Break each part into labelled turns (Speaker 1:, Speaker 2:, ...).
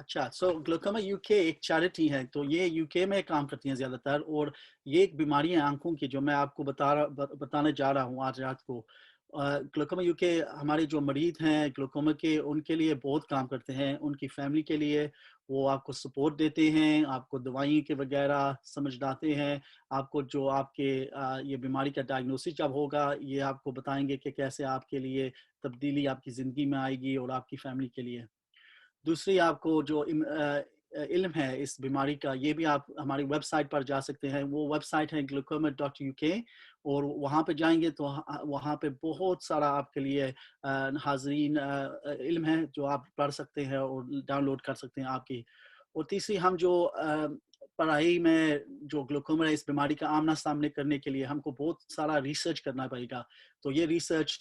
Speaker 1: अच्छा, सो glaucoma UK एक charity है, तो ये यूके में काम करती हैं ज़्यादातर, और ये एक बीमारी है आँखों की जो मैं आपको बताने जा रहा हूँ आज रात को। ग्लूकोमा यूके हमारे जो मरीज़ हैं ग्लूकोमा के, उनके लिए बहुत काम करते हैं, उनकी फैमिली के लिए। वो आपको सपोर्ट देते हैं, आपको दवाई के वगैरह समझाते हैं, आपको जो आपके ये बीमारी का डायग्नोसिस जब होगा, ये आपको बताएँगे कि कैसे आपके लिए तब्दीली आपकी ज़िंदगी में आएगी और आपकी फैमिली के लिए। दूसरी आपको जो इल्म है इस बीमारी का, ये भी आप हमारी वेबसाइट पर जा सकते हैं। वो वेबसाइट है glaucoma.uk, और वहाँ पे जाएँगे तो वहाँ पे बहुत सारा आपके लिए हाज़रीन इल्म है जो आप पढ़ सकते हैं और डाउनलोड कर सकते हैं आपकी। और तीसरी हम जो पढ़ाई में जो ग्लूकोमा है इस बीमारी का आमना-सामने करने के लिए हमको बहुत सारा रिसर्च करना पड़ेगा। तो ये रिसर्च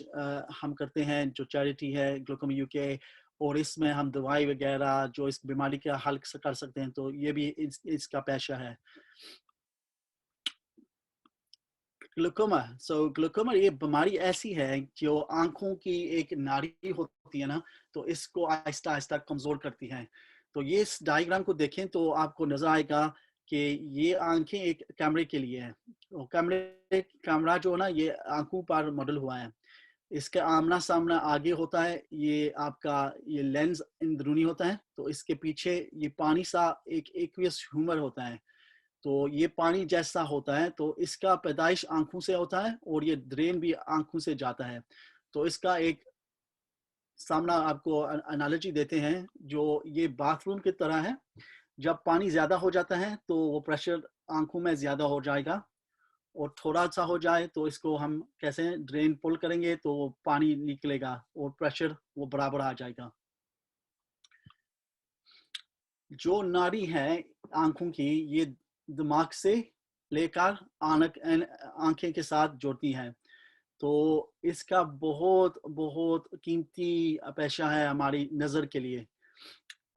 Speaker 1: हम करते हैं, जो चैरिटी है ग्लूकोमा यूके, और इसमें हम दवाई वगैरह जो इस बीमारी का हल कर सकते हैं, तो ये भी इसका पेशा है। ग्लूकोमा ये बीमारी ऐसी है जो आँखों की एक नाड़ी होती है ना, तो इसको आहिस्ता-आहिस्ता कमज़ोर करती है। तो ये इस डायग्राम को देखें तो आपको नज़र आएगा कि ये आँखें एक कैमरे के लिए है। तो कैमरा जो है ना, ये आँखों पर मॉडल हुआ है। इसका आमना-सामना आगे होता है, ये आपका ये लेंस अंदरूनी होता है, तो इसके पीछे ये पानी सा एक एक्वियस ह्यूमर होता है। तो ये पानी जैसा होता है, तो इसका पैदाइश आँखों से होता है और ये ड्रेन भी आँखों से जाता है। तो इसका एक सामना आपको एनालॉजी देते हैं, जो ये बाथरूम की तरह है। जब पानी ज़्यादा हो जाता है, तो वो प्रेशर आँखों में ज़्यादा हो जाएगा, और थोड़ा-सा हो जाए तो इसको हम कैसे ड्रेन पुल करेंगे तो वो पानी निकलेगा और प्रेशर वो बराबर आ जाएगा। जो नाड़ी है आँखों की, ये दिमाग से लेकर आँखें के साथ जुड़ती हैं। तो इसका बहुत बहुत कीमती पेशा है हमारी नज़र के लिए।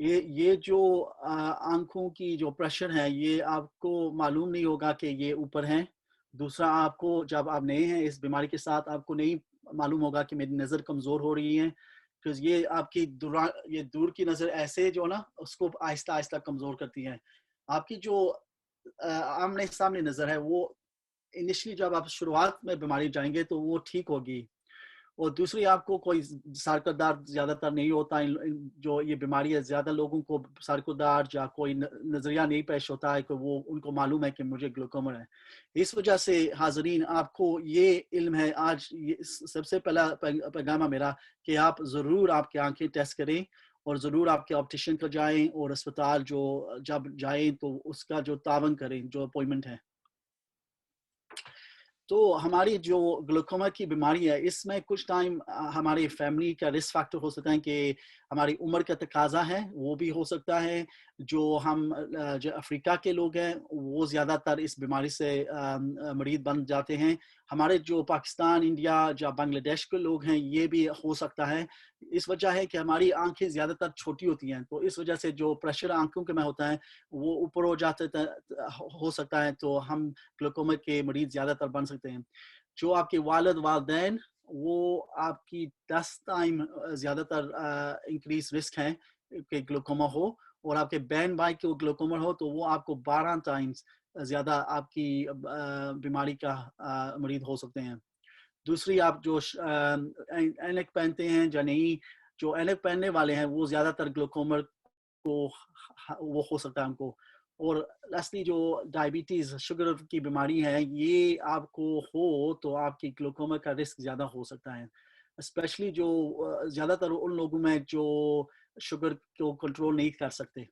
Speaker 1: ये जो आँखों की जो प्रेशर है, ये आपको मालूम नहीं होगा कि ये ऊपर हैं। दूसरा, आपको जब आप नए हैं इस बीमारी के साथ, आपको नहीं मालूम होगा कि मेरी नज़र कमज़ोर हो रही है। बिकॉज़ ये आपकी ये दूर की नज़र ऐसे जो ना उसको आहिस्ता-आहिस्ता कमज़ोर करती है। आपकी जो आमने-सामने नज़र है, वो इनिशियली जब आप शुरुआत में बीमारी जाएँगे तो वो ठीक होगी। और दूसरी, आपको कोई सर का दर्द ज़्यादातर नहीं होता। जो ये बीमारी है, ज़्यादा लोगों को सर को दर्द या कोई नज़रिया नहीं पेश होता है कि वो उनको मालूम है कि मुझे ग्लूकोमा है। इस वजह से हाज़रीन, आपको ये इल्म है आज, ये सबसे पहला पैगाम है मेरा कि आप ज़रूर आपकी आँखें टेस्ट करें, और ज़रूर आपके ऑप्टिशियन को जाएँ, और अस्पताल जो जब जाएँ तो उसका जो तावन करें, जो अपॉइंटमेंट है। तो हमारी जो ग्लूकोमा की बीमारी है, इसमें कुछ टाइम हमारी फैमिली का रिस्क फैक्टर हो सकता है कि हमारी उम्र का तकाज़ा है, वो भी हो सकता है। जो हम जो अफ्रीका के लोग हैं, वो ज़्यादातर इस बीमारी से मरीज़ बन जाते हैं। हमारे जो पाकिस्तान, इंडिया या बांग्लादेश के लोग हैं, ये भी हो सकता है। इस वजह है कि हमारी आँखें ज़्यादातर छोटी होती हैं, तो इस वजह से जो प्रेशर आँखों के में होता है, वो ऊपर हो जाता है, हो सकता है, तो हम ग्लूकोमा के मरीज़ ज़्यादातर बन सकते हैं। जो आपके वालिद-वालिदैन, वो आपकी 10 टाइम ज़्यादातर इंक्रीज़ रिस्क है कि ग्लूकोमा हो, और आपके बहन-भाई को ग्लूकोमा हो तो वो आपको 12 टाइम्स ज़्यादा आपकी बीमारी का मरीज़ हो सकते हैं। दूसरी, आप जो ऐनक पहनते हैं या नहीं, जो ऐनक पहनने वाले हैं वो ज़्यादातर ग्लूकोमा को वो हो सकता है उनको। और लास्टली, जो डायबिटीज़ शुगर की बीमारी है, ये आपको हो तो आपकी ग्लूकोमा का रिस्क ज़्यादा हो सकता है। स्पेशली जो ज़्यादातर उन लोगों में जो शुगर को कंट्रोल नहीं कर सकते।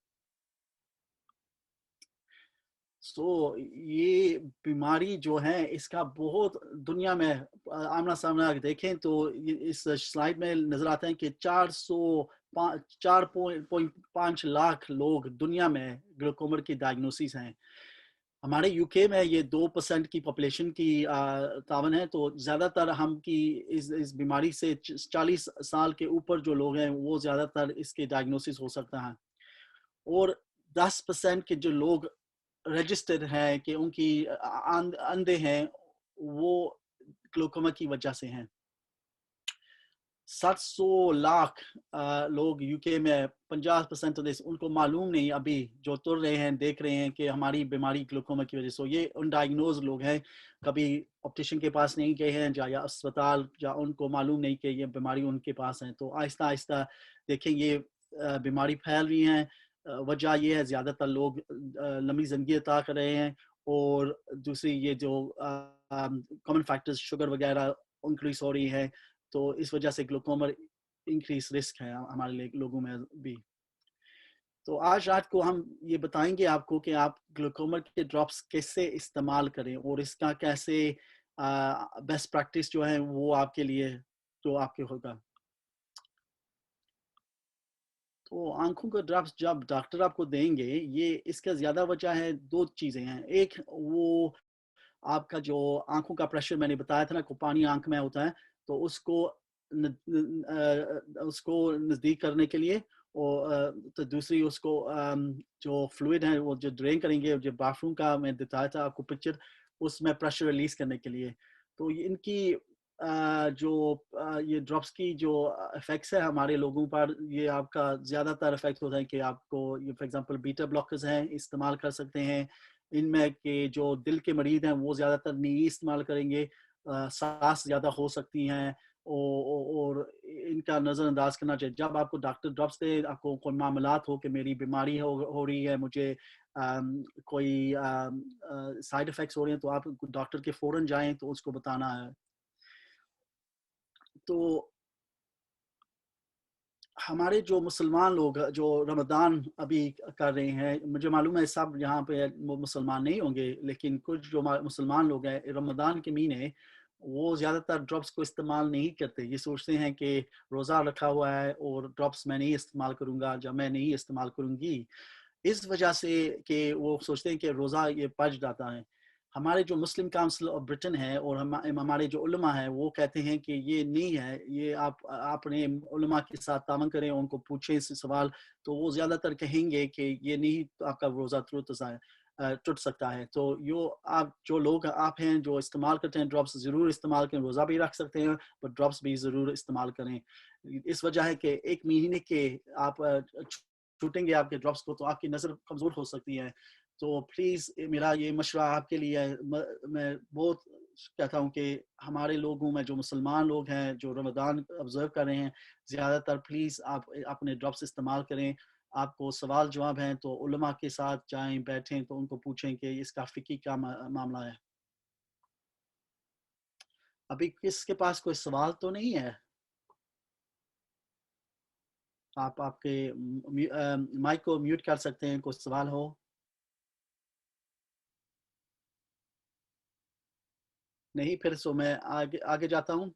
Speaker 1: ये बीमारी जो है, इसका बहुत दुनिया में आमना-सामना देखें तो इस स्लाइड में नज़र आता है कि 4.5 लाख लोग दुनिया में ग्लूकोमा की डायग्नोसिस हैं। हमारे यूके में ये 2% की पॉपुलेशन की तावन है, तो ज़्यादातर हम की इस बीमारी से 40 साल के ऊपर जो लोग हैं, वो ज़्यादातर इसके डायग्नोसिस हो सकता है। और 10% के जो लोग रजिस्टर्ड हैं कि उनकी अंधे हैं, वो ग्लूकोमा की वजह से हैं। 700 लाख लोग यूके में, 50% तो देश, उनको मालूम नहीं अभी, जो तुर रहे हैं, देख रहे हैं कि हमारी बीमारी ग्लूकोमा की वजह से, ये अनडायग्नोज लोग हैं, कभी ऑप्टिशियन के पास नहीं गए हैं या अस्पताल, या उनको मालूम नहीं कि ये बीमारी उनके पास है। तो आहिस्ता आहिस्ता देखें ये बीमारी फैल रही है। वजह ये है ज़्यादातर लोग लंबी ज़िंदगी अता कर रहे हैं, और दूसरी ये जो कॉमन फैक्टर्स, शुगर वगैरह इंक्रीज हो रही है, तो इस वजह से ग्लूकोमा इंक्रीज रिस्क है हमारे लोगों में भी। तो आज रात को हम ये बताएंगे आपको कि आप ग्लूकोमा के ड्रॉप्स कैसे इस्तेमाल करें, और इसका कैसे बेस्ट प्रैक्टिस जो है वो आपके लिए जो आपके होगा। तो आंखों का ड्रॉप्स जब डॉक्टर आपको देंगे, ये इसका ज़्यादा वजह है, दो चीज़ें हैं। एक वो आपका जो आंखों का प्रेशर मैंने बताया था ना, को पानी आंख में होता है, तो उसको नज़दीक करने के लिए, और तो दूसरी उसको जो फ्लूइड है वो जो ड्रेन करेंगे, जो बाथरूम का मैं बताया था आपको पिक्चर, उसमें प्रेशर रिलीज करने के लिए। तो इनकी ये ड्रॉप्स की जो इफेक्ट्स है हमारे लोगों पर, ये आपका ज़्यादातर इफेक्ट होता है कि आपको, ये फॉर एग्जांपल बीटा ब्लॉकर्स हैं, इस्तेमाल कर सकते हैं। इनमें के जो दिल के मरीज हैं वो ज़्यादातर नहीं इस्तेमाल करेंगे, सांस ज़्यादा हो सकती हैं, और इनका नज़रअंदाज करना चाहिए। जब आपको डॉक्टर ड्रॉप्स दे, आपको कोई मामलात हो कि मेरी बीमारी हो रही है, मुझे कोई साइड इफ़ेक्ट्स हो रहे हैं, तो आप डॉक्टर के फ़ौरन जाएँ, तो उसको बताना है। तो हमारे जो मुसलमान लोग जो रमज़ान अभी कर रहे हैं, मुझे मालूम है सब यहाँ पे वो मुसलमान नहीं होंगे, लेकिन कुछ जो मुसलमान लोग हैं, रमज़ान के महीने वो ज़्यादातर ड्रॉप्स को इस्तेमाल नहीं करते। ये सोचते हैं कि रोज़ा रखा हुआ है और ड्रॉप्स मैं नहीं इस्तेमाल करूँगा, जब मैं नहीं इस्तेमाल करूँगी, इस वजह से कि वो सोचते हैं कि रोज़ा ये पच जाता है। हमारे जो मुस्लिम काउंसिल ऑफ ब्रिटेन है, और हमारे जो उलमा है, वो कहते हैं कि ये नहीं है, ये आप अपने उलमा के साथ तावन करें, उनको पूछें इस सवाल, तो वो ज़्यादातर कहेंगे कि ये नहीं, तो आपका रोज़ा टूट सकता है। तो आप जो लोग आप हैं जो इस्तेमाल करते हैं ड्रॉप्स, ज़रूर इस्तेमाल करें। रोज़ा भी रख सकते हैं, पर ड्रॉप्स भी ज़रूर इस्तेमाल करें। इस वजह है कि 1 महीने के आप छूटेंगे आपके ड्रॉप्स को, तो आपकी नज़र कमज़ोर हो सकती है। तो प्लीज़ मेरा ये मशवरा आपके लिए है, मैं बहुत कहता हूँ कि हमारे लोगों में जो मुसलमान लोग हैं, जो रमज़ान ऑब्ज़र्व कर रहे हैं, ज़्यादातर प्लीज़ आप अपने ड्रॉप्स इस्तेमाल करें। आपको सवाल जवाब हैं तो उलमा के साथ जाएँ, बैठें, तो उनको पूछें कि इसका फ़िक़ही क्या मामला है। अभी किसके पास कोई सवाल तो नहीं है? आप आपके माइक को म्यूट कर सकते हैं, कोई सवाल हो? नहीं, फिर सो मैं आगे आगे जाता हूँ।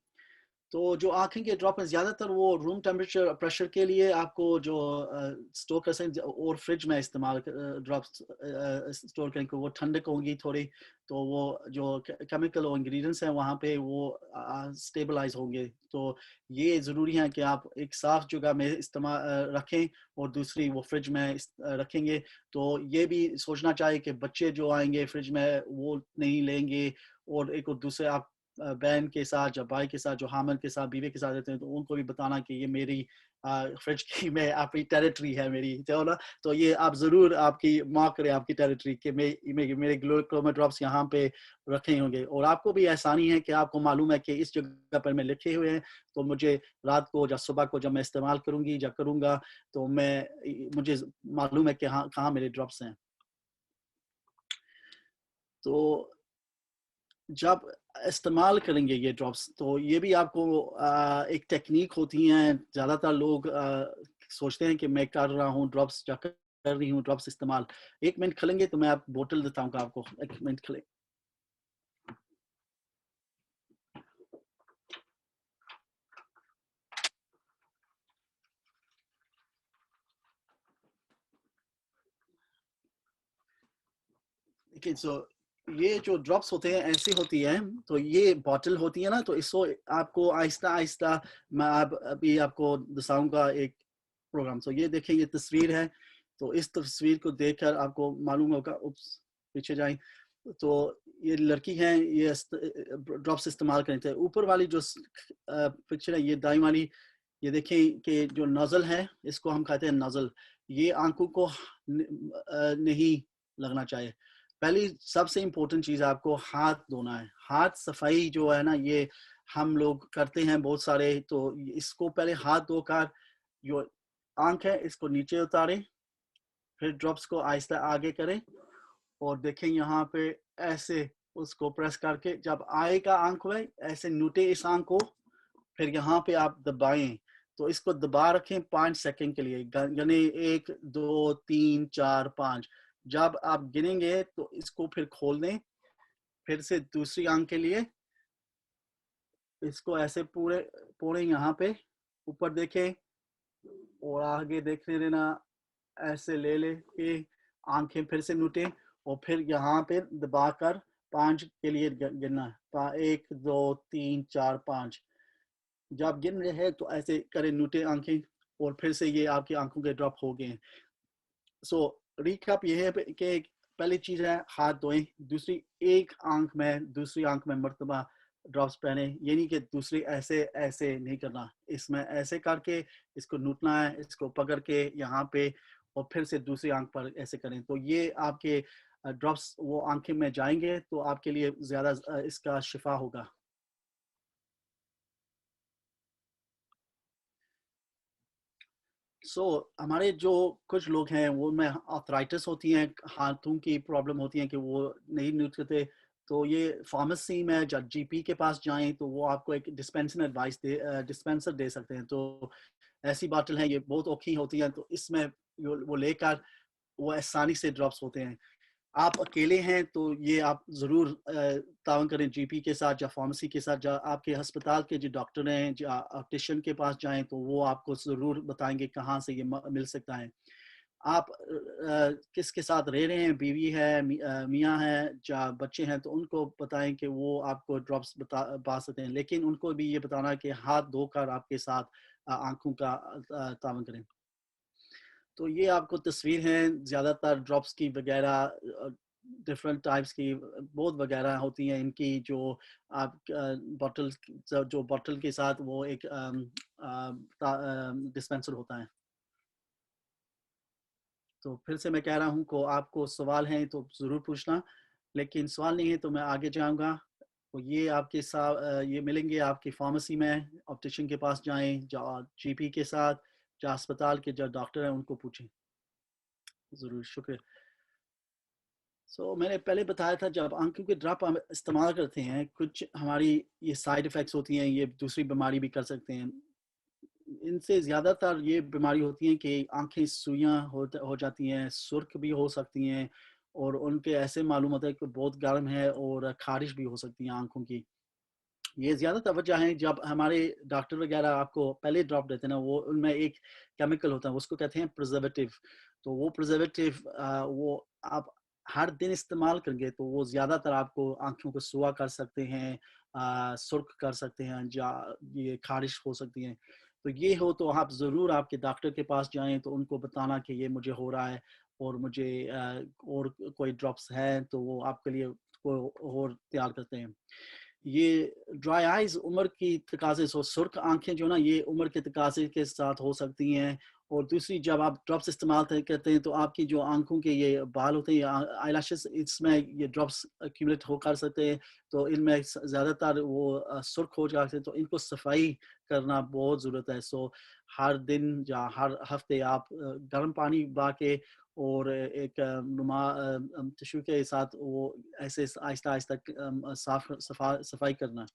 Speaker 1: तो जो आँखें के ड्रॉप हैं, ज़्यादातर वो रूम टेम्परेचर प्रेशर के लिए आपको जो स्टोर कर सकते हैं, और फ्रिज में इस्तेमाल ड्रॉप्स स्टोर करें, कि वो ठंडक होंगी थोड़ी, तो वो जो केमिकल और इंग्रेडिएंट्स हैं वहाँ पे वो स्टेबलाइज होंगे। तो ये ज़रूरी है कि आप एक साफ़ जगह में रखें, और दूसरी वो फ्रिज में रखेंगे। तो ये भी सोचना चाहिए कि बच्चे जो आएंगे फ्रिज में वो नहीं लेंगे, और एक और दूसरे आप बहन के साथ या भाई के साथ, जो हामिल के साथ, बीवी के साथ रहते हैं, तो उनको भी बताना कि ये मेरी फ्रिज की में आपकी टेरिटरी है मेरी, तो ना, तो ये आप ज़रूर आपकी मार्क करें आपकी टेरिटरी कि मेरे ग्लूकोमा ड्रॉप्स यहाँ पे रखे होंगे। और आपको भी आसानी है कि आपको मालूम है कि इस जगह पर मैं लिखे हुए हैं, तो मुझे रात को या सुबह को जब मैं इस्तेमाल करूँगी या करूँगा, तो मुझे मालूम है कि हाँ, कहाँ मेरे ड्रॉप्स हैं। तो जब इस्तेमाल करेंगे ये ड्रॉप्स, तो ये भी आपको एक टेक्निक होती है। ज़्यादातर लोग सोचते हैं कि मैं कर रहा हूँ ड्रॉप्स, या कर रही हूँ ड्रॉप्स इस्तेमाल। 1 मिनट खलेंगे तो मैं आप बोतल देता हूँ आपको, 1 मिनट खले। देखिए, ये जो ड्रॉप्स होते हैं ऐसी होती है, तो ये बॉटल होती है ना, तो इसको आपको आहिस्ता आहिस्ता मैं अभी आपको दिखाऊंगा एक प्रोग्राम। तो ये देखिए, ये तस्वीर है, तो इस तस्वीर को देखकर आपको मालूम होगा, उप्स, पीछे जाएं। تو یہ لڑکی ہیں یہ ڈراپس استعمال کرتے ہیں. اوپر والی جو پکچر ہے یہ دائیں والی, یہ دیکھیں کہ جو نزل ہے اس کو ہم کہتے ہیں نزل, یہ آنکھوں کو نہیں لگنا چاہیے. پہلی سب سے امپورٹنٹ چیز آپ کو ہاتھ دھونا ہے. ہاتھ صفائی جو ہے نا یہ ہم لوگ کرتے ہیں بہت سارے, تو اس کو پہلے ہاتھ دھو کر جو آنکھ ہے اس کو نیچے اتاریں, پھر ڈراپس کو آہستہ آگے کریں اور دیکھیں یہاں پہ ایسے اس کو پریس کر کے جب آئے گا آنکھ میں ایسے نوٹے اس آنکھ کو, پھر یہاں پہ آپ دبائیں. تو اس کو دبا رکھیں 5 سیکنڈ کے لیے, یعنی 1 2 3 4 5. جب آپ گنیں گے تو اس کو پھر کھول دیں, پھر سے دوسری آنکھ کے لیے اس کو ایسے پورے یہاں پہ اوپر دیکھیں اور آگے دیکھنے دینا, ایسے لے لے کے آنکھیں پھر سے نوٹیں اور پھر یہاں پہ دبا کر 5 کے لیے گننا, 1 2 3 4 5. جب گن رہے ہیں تو ایسے کریں نوٹے آنکھیں اور پھر سے یہ آپ کی آنکھوں کے ڈراپ ہو گئے ہیں. سو ریکیپ یہ ہے کہ پہلی چیز ہے ہاتھ دھوئیں, دوسری ایک آنکھ میں دوسری آنکھ میں مرتبہ ڈراپس پہنے, یعنی کہ دوسری ایسے نہیں کرنا, اس میں ایسے کر کے اس کو نوٹنا ہے, اس کو پکڑ کے یہاں پہ اور پھر سے دوسری آنکھ پر ایسے کریں. تو یہ آپ کے ڈراپس وہ آنکھیں میں جائیں گے تو آپ کے لیے زیادہ اس کا شفا ہوگا. ہمارے جو کچھ لوگ ہیں وہ میں آرتھرائٹس ہوتی ہیں, ہاتھوں کی پرابلم ہوتی ہیں کہ وہ نہیں نوٹ کرتے, تو یہ فارمیسی میں جب جی پی کے پاس جائیں تو وہ آپ کو ایک ڈسپینسر دے سکتے ہیں. تو ایسی باٹل ہیں, یہ بہت اوکھی ہوتی ہیں, تو اس میں وہ لے کر وہ آسانی سے ڈراپس ہوتے ہیں. آپ اکیلے ہیں تو یہ آپ ضرور تعاون کریں جی پی کے ساتھ یا فارمیسی کے ساتھ. آپ کے ہسپتال کے جو ڈاکٹر ہیں جو آپٹیشین کے پاس جائیں تو وہ آپ کو ضرور بتائیں گے کہاں سے یہ مل سکتا ہے. آپ کس کے ساتھ رہ رہے ہیں, بیوی ہے, میاں ہے, یا بچے ہیں, تو ان کو بتائیں کہ وہ آپ کو ڈراپس بتا سکتے ہیں, لیکن ان کو بھی یہ بتانا کہ ہاتھ دھو کر آپ کے ساتھ آنکھوں کا تعاون کریں. تو یہ آپ کو تصویر ہیں زیادہ تر ڈراپس کی وغیرہ, ڈفرینٹ ٹائپس کی بہت وغیرہ ہوتی ہیں ان کی, جو آپ بوٹل کے ساتھ وہ ایک ڈسپینسر ہوتا ہے. تو پھر سے میں کہہ رہا ہوں کہ آپ کو سوال ہیں تو ضرور پوچھنا, لیکن سوال نہیں ہے تو میں آگے جاؤں گا. تو یہ آپ کے ساتھ یہ ملیں گے آپ کی فارمیسی میں, آپٹیشین کے پاس جائیں, جی پی کے ساتھ, جو ہسپتال کے جو ڈاکٹر ہیں ان کو پوچھیں. ضرور, شکریہ. میں نے پہلے بتایا تھا جب آنکھوں کے ڈراپ ہم استعمال کرتے ہیں کچھ ہماری یہ سائیڈ افیکٹس ہوتی ہیں, یہ دوسری بیماری بھی کر سکتے ہیں. ان سے زیادہ تر یہ بیماری ہوتی ہیں کہ آنکھیں سوئیاں ہو جاتی ہیں, سرخ بھی ہو سکتی ہیں, اور ان کے ایسے معلوم ہوتا ہے کہ بہت گرم ہے اور خارش بھی ہو سکتی ہیں آنکھوں کی. یہ زیادہ توجہ ہے جب ہمارے ڈاکٹر وغیرہ آپ کو پہلے ڈراپ دیتے ہیں نا, وہ ان میں ایک کیمیکل ہوتا ہے اس کو کہتے ہیں پرزرویٹو. تو وہ پرزرویٹو وہ آپ ہر دن استعمال کریں گے تو وہ زیادہ تر آپ کو آنکھوں کو سوا کر سکتے ہیں, سرخ کر سکتے ہیں, یہ خارش ہو سکتی ہیں. تو یہ ہو تو آپ ضرور آپ کے ڈاکٹر کے پاس جائیں, تو ان کو بتانا کہ یہ مجھے ہو رہا ہے اور مجھے اور کوئی ڈراپس ہے تو وہ آپ کے لیے اور تیار کرتے ہیں. یہ ڈرائی آئیز عمر کی تقاضے سے, سرخ آنکھیں جو نا یہ عمر کے تقاضے کے ساتھ ہو سکتی ہیں. اور دوسری جب آپ ڈراپس استعمال کرتے ہیں تو آپ کی جو آنکھوں کے یہ بال ہوتے ہیں آئی لیشز, اس میں یہ ڈراپس ایکومولیٹ ہو کر سکتے ہیں, تو ان میں زیادہ تر وہ سرخ ہو جاتے ہیں, تو ان کو صفائی کرنا بہت ضرورت ہے. ہر دن یا ہر ہفتے آپ گرم پانی با کے اور ایک ٹشو کے ساتھ وہ ایسے آہستہ آہستہ صفائی کرنا.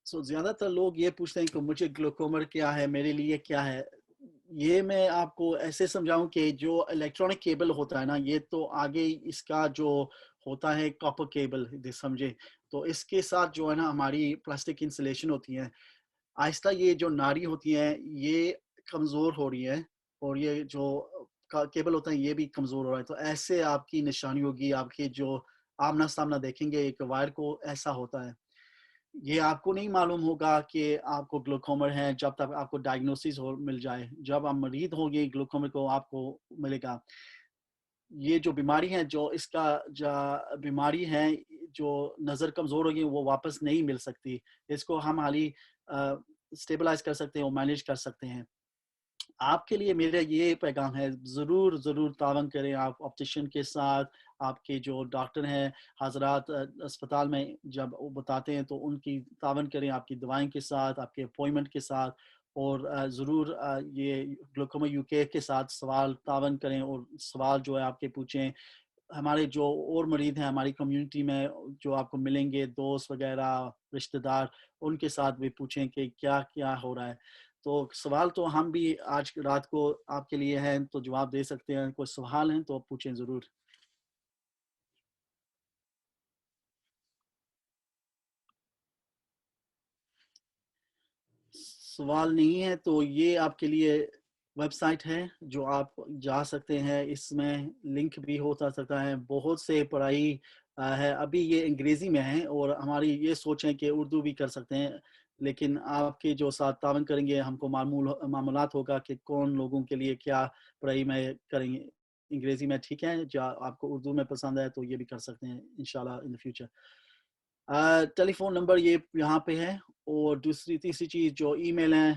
Speaker 1: زیادہ تر لوگ یہ پوچھتے ہیں کہ مجھے گلوکوما کیا ہے, میرے لیے کیا ہے. یہ میں آپ کو ایسے سمجھاؤں کہ جو الیکٹرانک کیبل ہوتا ہے نا, یہ تو آگے اس کا جو ہوتا ہے کاپر کیبل سمجھے, تو اس کے ساتھ جو ہے نا ہماری پلاسٹک انسولیشن ہوتی ہے, آہستہ یہ جو ناری ہوتی ہیں یہ کمزور ہو رہی ہے, اور یہ جو کیبل ہوتا ہے یہ بھی کمزور ہو رہا ہے. تو ایسے آپ کی نشانی ہوگی, آپ کے جو آمنا سامنا دیکھیں گے ایک وائر کو ایسا ہوتا ہے. یہ آپ کو نہیں معلوم ہوگا کہ آپ کو گلوکوما ہے جب تک آپ کو ڈائگنوسس مل جائے. جب آپ مریض ہوں گے گلوکوما کو آپ کو ملے گا. یہ جو بیماری ہے جو اس کا جو بیماری ہے جو نظر کمزور ہوگی وہ واپس نہیں مل سکتی. اس کو ہم حالی اسٹیبلائز کر سکتے ہیں اور مینیج کر سکتے ہیں. آپ کے لیے میرا یہ پیغام ہے ضرور ضرور تعاون کریں آپ آپٹیشین کے ساتھ. آپ کے جو ڈاکٹر ہیں حضرات اسپتال میں جب وہ بتاتے ہیں تو ان کی تعاون کریں آپ کی دوائیں کے ساتھ آپ کے اپوائنٹمنٹ کے ساتھ. اور ضرور یہ گلوکوما یو کے کے ساتھ سوال تعاون کریں اور سوال جو ہے آپ کے پوچھیں. ہمارے جو اور مریض ہیں ہماری کمیونٹی میں جو آپ کو ملیں گے دوست وغیرہ رشتہ دار ان کے ساتھ بھی پوچھیں کہ کیا کیا ہو رہا ہے. تو سوال تو ہم بھی آج رات کو آپ کے لیے ہیں تو جواب دے سکتے ہیں. کوئی سوال ہیں تو پوچھیں ضرور. سوال نہیں ہے تو یہ آپ کے لیے ویب سائٹ ہے جو آپ جا سکتے ہیں. اس میں لنک بھی ہو سکتا ہے. بہت سے پڑھائی ہے ابھی یہ انگریزی میں ہے اور ہماری یہ سوچیں کہ اردو بھی کر سکتے ہیں. لیکن آپ کے جو ساتھ تعاون کریں گے ہم کو معمولات ہوگا کہ کون لوگوں کے لیے کیا پڑھائی میں کریں گے. انگریزی میں ٹھیک ہے جو آپ کو اردو میں پسند ہے تو یہ بھی کر سکتے ہیں انشاءاللہ in the future. Telephone number یہ یہاں پہ ہے. اور تیسری چیز جو ای میل ہیں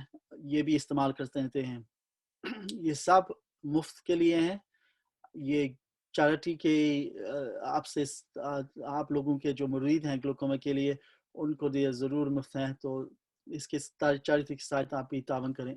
Speaker 1: یہ بھی استعمال کرتے رہتے ہیں. یہ سب مفت کے لیے ہیں. یہ چیریٹی کے آپ سے آپ لوگوں کے جو مرید ہیں گلوکوما کے لیے ان کو یہ ضرور مفت ہیں. تو اس کے چیریٹی کے ساتھ آپ بھی تعاون کریں.